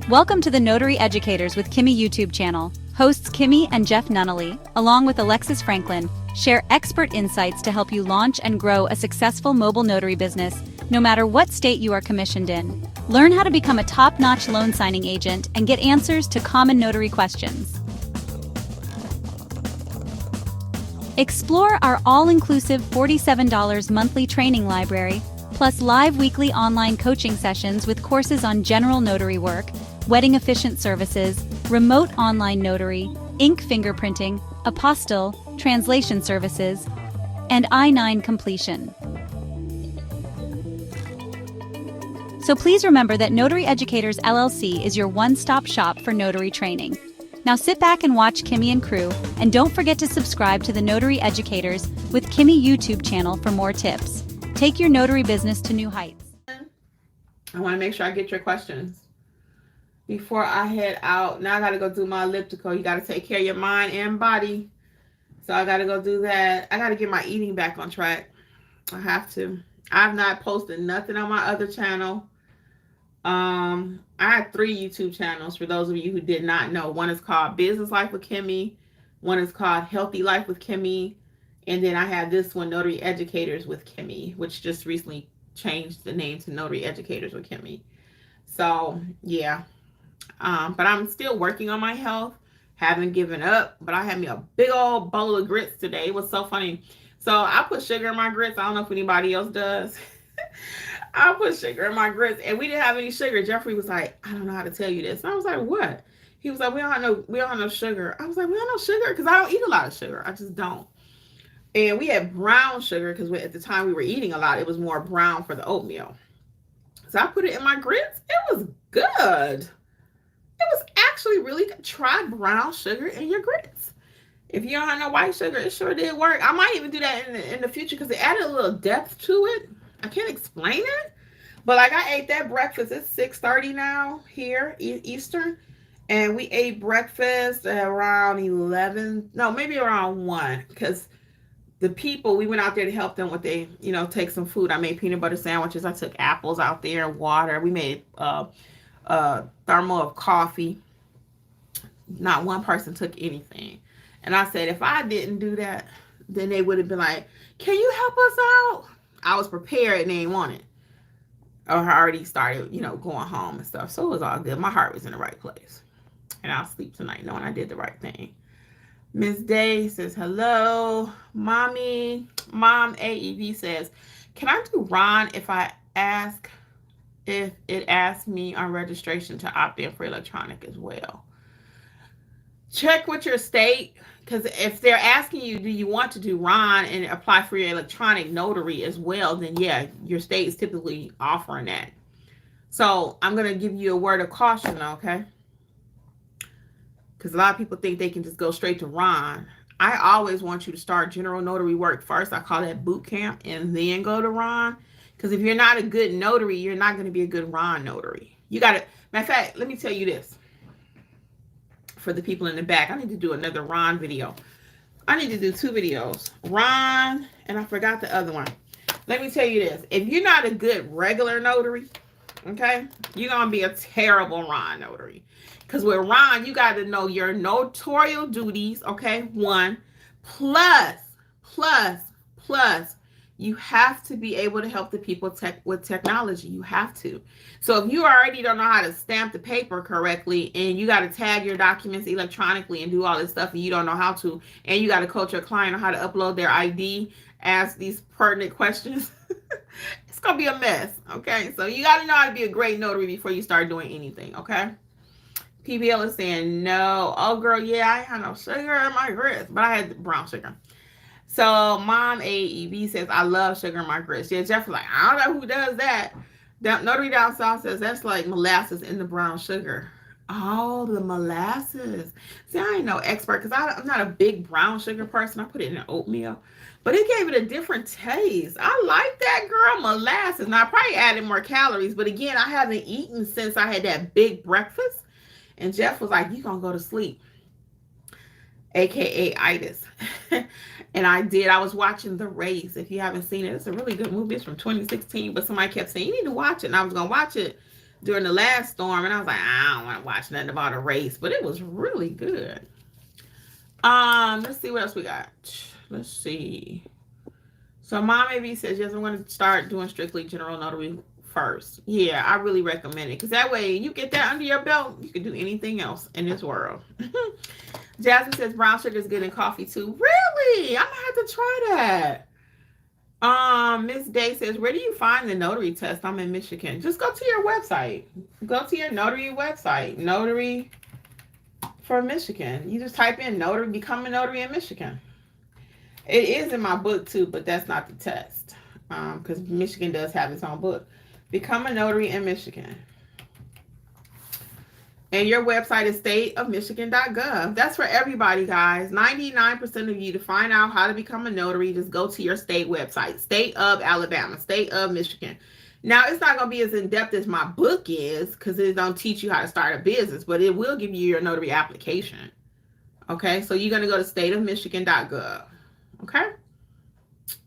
Welcome to the Notary Educators with Kimmi YouTube channel. Hosts Kimmi and Jeff Nunnally, along with Alexis Franklin, share expert insights to help you launch and grow a successful mobile notary business, no matter what state you are commissioned in. Learn how to become a top-notch loan signing agent and get answers to common notary questions. Explore our all-inclusive $47 monthly training library, plus live weekly online coaching sessions with courses on general notary work, wedding efficient services, remote online notary, ink fingerprinting, apostille, translation services, and I-9 completion. So please remember that Notary Educators LLC is your one-stop shop for notary training. Now sit back and watch Kimmi and crew, and don't forget to subscribe to the Notary Educators with Kimmi YouTube channel for more tips. Take your notary business to new heights. I want to make sure I get your questions before I head out. Now I got to go do my elliptical. You got to take care of your mind and body. So I got to go do that. I got to get my eating back on track. I have to. I've not posted nothing on my other channel. I have 3 YouTube channels for those of you who did not know. One is called Business Life with Kimmi. One is called Healthy Life with Kimmi. And then I have this one, Notary Educators with Kimmi, which just recently changed the name to Notary Educators with Kimmi. So, yeah. But I'm still working on my health. Haven't given up. But I had me a big old bowl of grits today. It was so funny. So I put sugar in my grits. I don't know if anybody else does. I put sugar in my grits, and we didn't have any sugar. Jeffrey was like, I don't know how to tell you this. And I was like, what? He was like, we don't have no sugar. I was like, we don't have no sugar because I don't eat a lot of sugar. I just don't. And we had brown sugar because at the time we were eating a lot. It was more brown for the oatmeal. So I put it in my grits. It was good. It was actually really good. Try brown sugar in your grits. If you don't have no white sugar, it sure did work. I might even do that in the future because it added a little depth to it. I can't explain it, but like I ate that breakfast. It's 6:30 now here Eastern, and we ate breakfast at around 11. No, maybe around 1, because the people, we went out there to help them with they, take some food. I made peanut butter sandwiches. I took apples out there, water. We made a thermal of coffee. Not one person took anything, and I said if I didn't do that, then they would have been like, "Can you help us out?" I was prepared and they didn't want it. Or I already started, going home and stuff. So it was all good. My heart was in the right place. And I'll sleep tonight knowing I did the right thing. Miss Day says, hello. Mommy. Mom AEV says, can I do Ron if it asks me on registration to opt in for electronic as well? Check with your state. Because if they're asking you, do you want to do Ron and apply for your electronic notary as well, then yeah, your state is typically offering that. So I'm going to give you a word of caution, okay? Because a lot of people think they can just go straight to Ron. I always want you to start general notary work first. I call that boot camp, and then go to Ron. Because if you're not a good notary, you're not going to be a good Ron notary. You got to, matter of fact, let me tell you this. For the people in the back, I need to do another Ron video. I need to do 2 videos. Ron, and I forgot the other one. Let me tell you this. If you're not a good regular notary, okay, you're going to be a terrible Ron notary. Because with Ron, you got to know your notarial duties, okay, 1. Plus, you have to be able to help the people with technology. You have to. So if you already don't know how to stamp the paper correctly, and you got to tag your documents electronically and do all this stuff, and you don't know how to, and you got to coach your client on how to upload their ID, ask these pertinent questions, it's going to be a mess, okay? So you got to know how to be a great notary before you start doing anything, okay? PBL is saying, no. Oh, girl, yeah, I ain't had no sugar in my grits, but I had brown sugar. So Mom AEV says, I love sugar in my grits. Yeah, Jeffrey's like, I don't know who does that. Notary Down South says, that's like molasses in the brown sugar. Oh, the molasses. See, I ain't no expert because I'm not a big brown sugar person. I put it in oatmeal. But it gave it a different taste. I like that, girl, molasses. Now, I probably added more calories. But again, I haven't eaten since I had that big breakfast. And Jeff was like, you going to go to sleep. AKA itis. And I did. I was watching The Race. If you haven't seen it, it's a really good movie. It's from 2016, but somebody kept saying, you need to watch it. And I was going to watch it during the last storm, and I was like, I don't want to watch nothing about a race, but it was really good. Let's see what else we got. Let's see. So Mom AB says, yes, I'm going to start doing strictly general notary first. Yeah, I really recommend it, because that way you get that under your belt, you can do anything else in this world. Jasmine says brown sugar is good in coffee too. Really? I'm gonna have to try that. Miss Day says, where do you find the notary test? I'm in Michigan. Just go to your website. Go to your notary website. Notary for Michigan. You just type in notary, become a notary in Michigan. It is in my book too, but that's not the test. Because Michigan does have its own book. Become a notary in Michigan. And your website is stateofmichigan.gov. That's for everybody, guys. 99% of you, to find out how to become a notary, just go to your state website. State of Alabama, state of Michigan. Now, it's not going to be as in-depth as my book is, because it don't teach you how to start a business, but it will give you your notary application. Okay, so you're going to go to stateofmichigan.gov. Okay?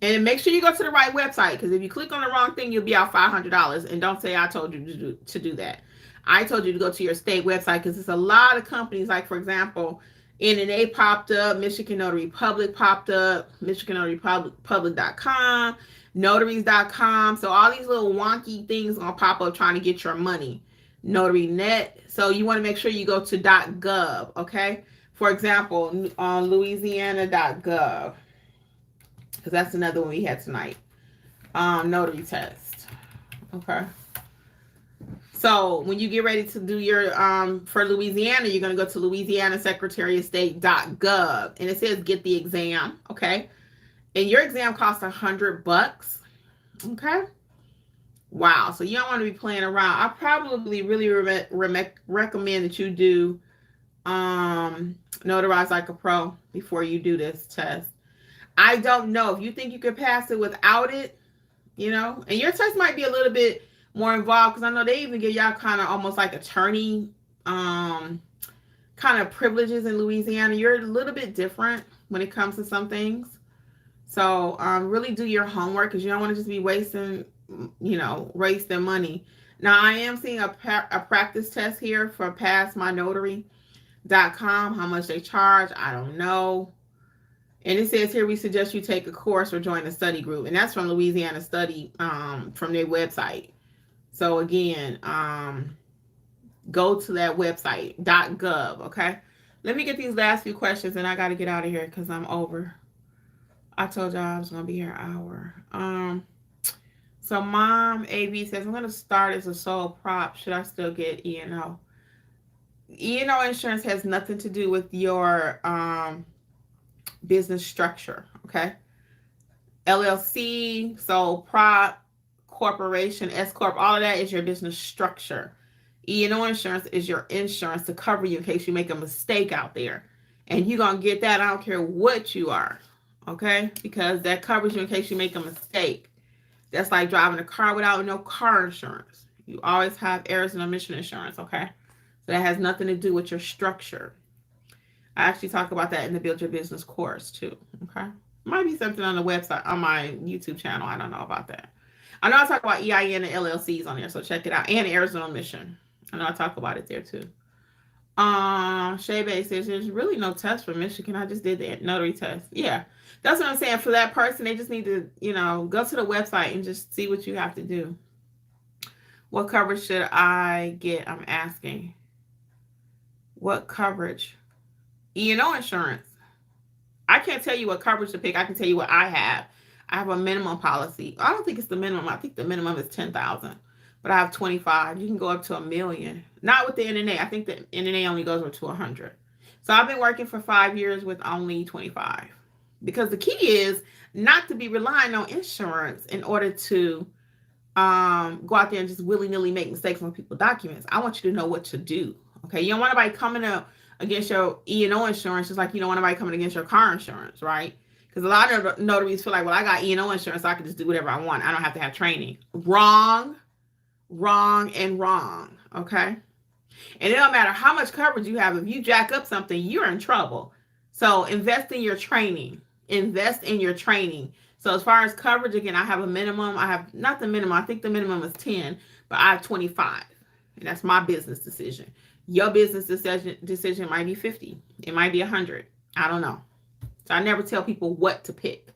And make sure you go to the right website, because if you click on the wrong thing, you'll be out $500. And don't say I told you to do that. I told you to go to your state website, because there's a lot of companies, like, for example, NNA popped up, Michigan Notary Public popped up, MichiganNotaryPublic.com, Notaries.com. So all these little wonky things are going to pop up trying to get your money. NotaryNet. So you want to make sure you go to .gov, okay? For example, on Louisiana.gov, because that's another one we had tonight. Notary test. Okay. So when you get ready to do your, for Louisiana, you're going to go to Louisiana Secretary of State.gov, and it says get the exam, okay? And your exam costs $100, okay? Wow, so you don't want to be playing around. I probably really recommend that you do Notarize Like a Pro before you do this test. I don't know if you think you could pass it without it, you know, and your test might be a little bit more involved, because I know they even give y'all kind of almost like attorney kind of privileges in Louisiana. You're a little bit different when it comes to some things. So really do your homework, because you don't want to just be wasting money. Now, I am seeing a practice test here for PassMyNotary.com. How much they charge, I don't know. And it says here, we suggest you take a course or join a study group. And that's from Louisiana Study, from their website. So again, go to that website, .gov, okay? Let me get these last few questions, and I got to get out of here because I'm over. I told y'all I was going to be here an hour. So Mom AB says, I'm going to start as a sole prop. Should I still get E&O? E&O insurance has nothing to do with your business structure, okay? LLC, sole prop, corporation, S corp, all of that is your business structure. E&O insurance is your insurance to cover you in case you make a mistake out there, and you're gonna get that. I don't care what you are, okay? Because that covers you in case you make a mistake. That's like driving a car without no car insurance. You always have errors and omission insurance, okay? So that has nothing to do with your structure. I actually talk about that in the Build Your Business course too, okay? Might be something on the website, on my YouTube channel. I don't know about that. I know I talk about EIN and LLCs on there, so check it out. And Arizona Mission. I know I talk about it there too. Shay Bay says there's really no test for Michigan. I just did the notary test. Yeah, that's what I'm saying. For that person, they just need to, go to the website and just see what you have to do. What coverage should I get? I'm asking. What coverage? E&O insurance. I can't tell you what coverage to pick. I can tell you what I have. I have a minimum policy. I don't think it's the minimum. I think the minimum is $10,000, but I have 25. You can go up to $1 million. Not with the NNA. I think the NNA only goes up to 100. So I've been working for 5 years with only 25, because the key is not to be relying on insurance in order to go out there and just willy-nilly make mistakes on people's documents. I want you to know what to do. Okay, you don't want anybody coming up against your E&O insurance, just like you don't want anybody coming against your car insurance, right? Because a lot of notaries feel like, well, I got E&O insurance, so I can just do whatever I want. I don't have to have training. Wrong, and wrong, okay? And it don't matter how much coverage you have. If you jack up something, you're in trouble. So invest in your training. Invest in your training. So as far as coverage, again, I have a minimum. I have, not the minimum, I think the minimum is 10, but I have 25. And that's my business decision. Your business decision might be 50. It might be 100. I don't know. So I never tell people what to pick.